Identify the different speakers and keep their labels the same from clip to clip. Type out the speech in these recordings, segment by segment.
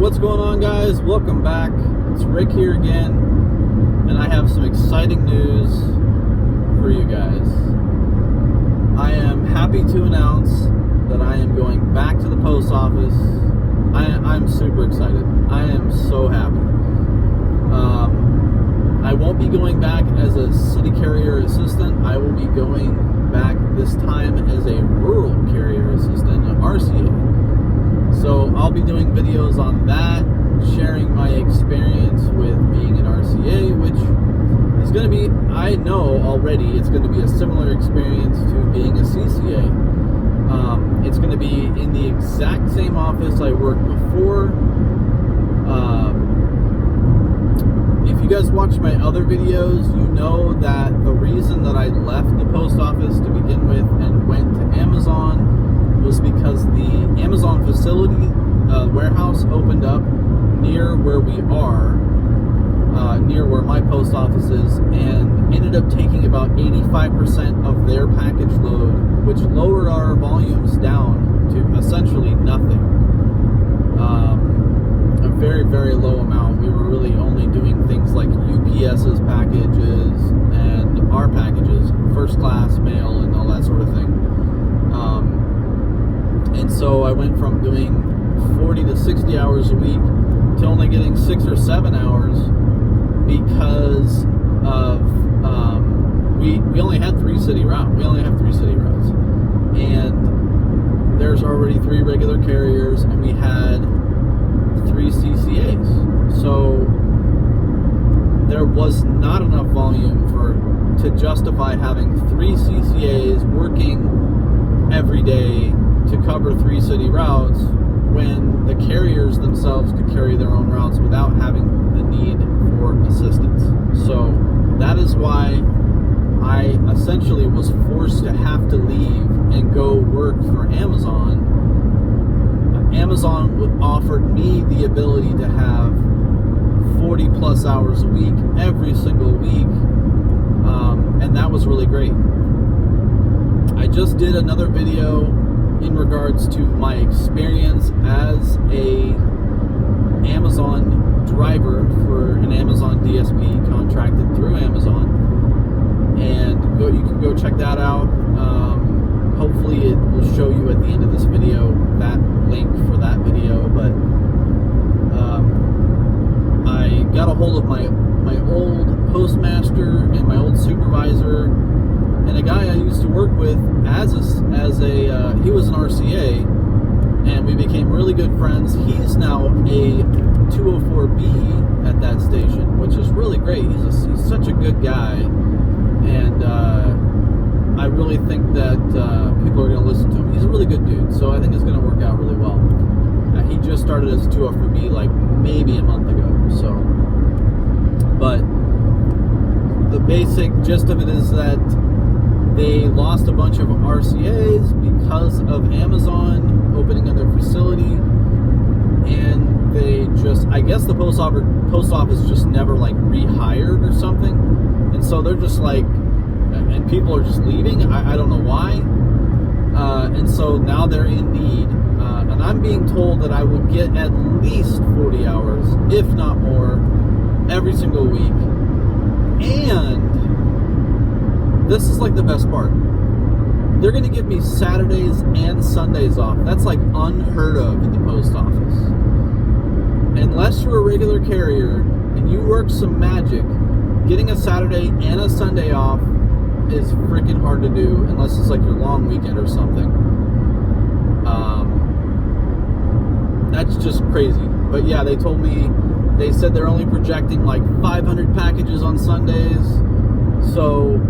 Speaker 1: What's going on, guys? Welcome back. It's Rick here again, and I have some exciting news for you guys. I am happy to announce that I am going back to the post office. I'm super excited. I am so happy. I won't be going back as a city carrier assistant. I will be going back this time as a rural carrier assistant, an RCA. So I'll be doing videos on that, sharing my experience with being an RCA, which is going to be, I know already, it's going to be a similar experience to being a CCA. It's going to be in the exact same office I worked before. If you guys watch my other videos, you know that the reason that I left the post office to begin with and went to Amazon was because the Amazon facility warehouse opened up near where we are, near where my post office is, and ended up taking about 85% of their package load, which lowered our volumes down to essentially nothing. A very, very low amount. We were really only doing things like UPS's packages and our packages, first class mail and all that sort of thing. And so I went from doing 40 to 60 hours a week to only getting 6 or 7 hours because of we only had 3 city routes. We only have 3 city routes, and there's already 3 regular carriers, and we had 3 CCAs. So there was not enough volume to justify having 3 CCAs working every day to cover 3 city routes when the carriers themselves could carry their own routes without having the need for assistance. So that is why I essentially was forced to have to leave and go work for Amazon. Amazon offered me the ability to have 40 plus hours a week every single week, and that was really great. I just did another video in regards to my experience as a Amazon driver for an Amazon DSP contracted through Amazon, and you can go check that out. Hopefully it will show you at the end of this video that link for that video, but I got a hold of my old postmaster and my old supervisor and a guy I used to work with he was an RCA, and we became really good friends. He's now a 204B at that station, which is really great. He's such a good guy, and I really think that people are going to listen to him. He's a really good dude, so I think it's going to work out really well. He just started as a 204B like maybe a month ago, so. But the basic gist of it is that they lost a bunch of RCAs because of Amazon opening up their facility, and they just, I guess the post office just never like rehired or something, and so they're just like, and people are just leaving. I don't know why, and so now they're in need, and I'm being told that I would get at least 40 hours, if not more, every single week, and this is like the best part. They're going to give me Saturdays and Sundays off. That's like unheard of at the post office. Unless you're a regular carrier and you work some magic, getting a Saturday and a Sunday off is freaking hard to do unless it's like your long weekend or something. That's just crazy. But yeah, they said they're only projecting like 500 packages on Sundays. So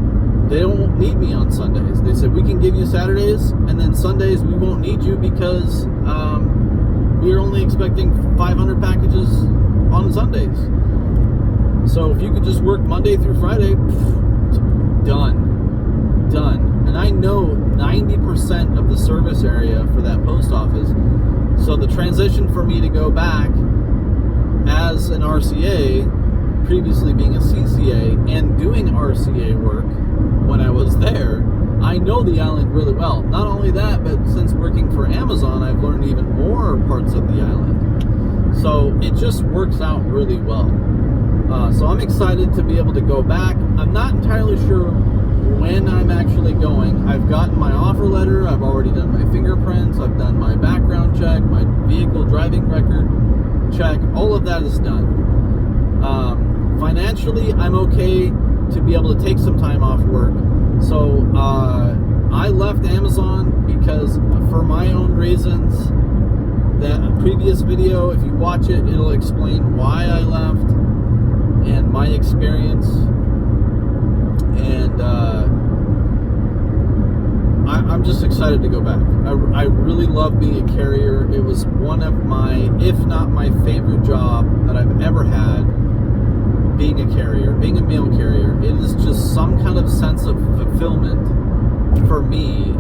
Speaker 1: they don't need me on Sundays. They said we can give you Saturdays, and then Sundays we won't need you because we're only expecting 500 packages on Sundays. So if you could just work Monday through Friday, done. And I know 90% of the service area for that post office. So the transition for me to go back as an RCA, previously being a CCA, and doing RCA work when I was there, I know the island really well. Not only that, but since working for Amazon, I've learned even more parts of the island. So it just works out really well. So I'm excited to be able to go back. I'm not entirely sure when I'm actually going. I've gotten my offer letter. I've already done my fingerprints. I've done my background check, my vehicle driving record check. All of that is done. Financially, I'm okay to be able to take some time off work. So I left Amazon because for my own reasons. That previous video, if you watch it, it'll explain why I left and my experience. And I'm just excited to go back. I really love being a carrier. It was one of my, if not my favorite job that I've ever had, being a carrier, being a mail carrier. It is just some kind of sense of fulfillment for me.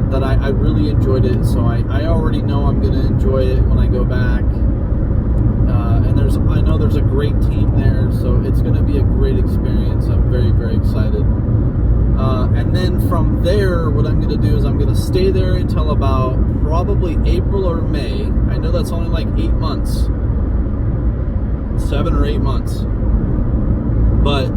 Speaker 1: That I really enjoyed it, so I already know I'm going to enjoy it when I go back. And I know there's a great team there, so it's going to be a great experience. I'm very, very excited. And then from there, what I'm going to do is I'm going to stay there until about probably April or May. I know that's only like 8 months, 7 or 8 months, but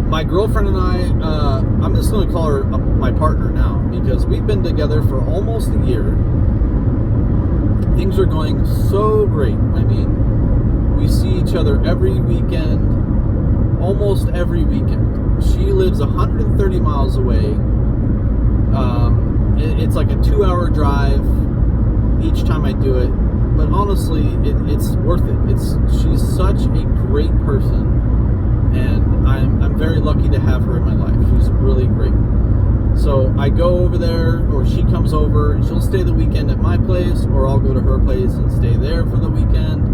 Speaker 1: my girlfriend and I'm just going to call her my partner now, because we've been together for almost a year. Things are going so great. I mean, we see each other every weekend, almost every weekend. She lives 130 miles away. It's like a 2-hour drive each time I do it. But honestly, it's worth it. She's such a great person. And I'm very lucky to have her in my life. She's really great. So I go over there, or she comes over, and she'll stay the weekend at my place, or I'll go to her place and stay there for the weekend.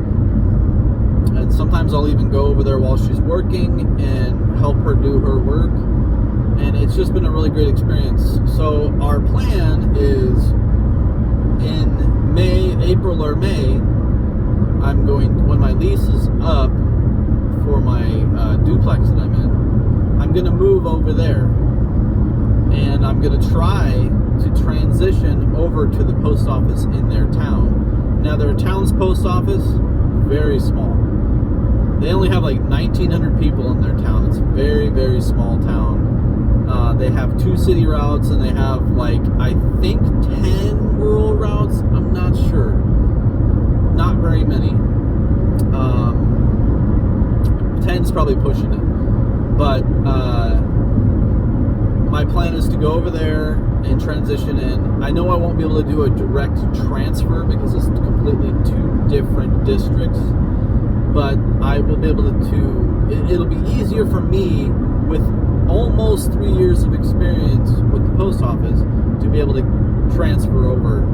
Speaker 1: And sometimes I'll even go over there while she's working and help her do her work. And it's just been a really great experience. So our plan is in April or May, I'm going, when my lease is up, for my duplex that I'm in, I'm going to move over there, and I'm going to try to transition over to the post office in their town. Now, their town's post office, very small. They only have like 1,900 people in their town. It's a very, very small town. They have 2 city routes, and they have like, I think 10 rural routes. I'm not sure. Not very many. 10's probably pushing it, but my plan is to go over there and transition in. I know I won't be able to do a direct transfer because it's completely 2 different districts, but I will be able to it'll be easier for me with almost 3 years of experience with the post office to be able to transfer over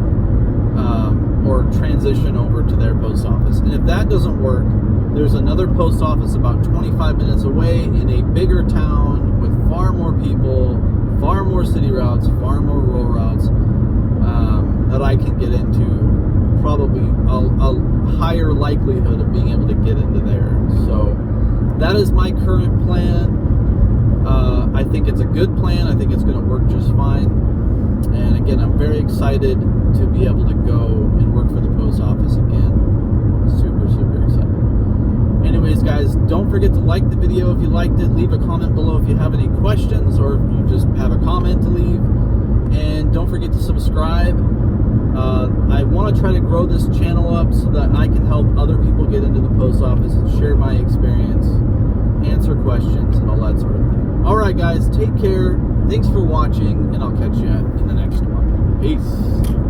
Speaker 1: or transition over to their post office. And if that doesn't work, there's another post office about 25 minutes away in a bigger town with far more people, far more city routes, far more rural routes that I can get into. Probably a higher likelihood of being able to get into there. So that is my current plan. I think it's a good plan. I think it's going to work just fine. And again, I'm very excited to be able to go and work for the post office again. Super, super excited. Anyways, guys, don't forget to like the video if you liked it. Leave a comment below if you have any questions, or if you just have a comment to leave. And don't forget to subscribe. I want to try to grow this channel up so that I can help other people get into the post office and share my experience, answer questions, and all that sort of thing. Alright, guys, take care. Thanks for watching, and I'll catch you in the next one. Peace.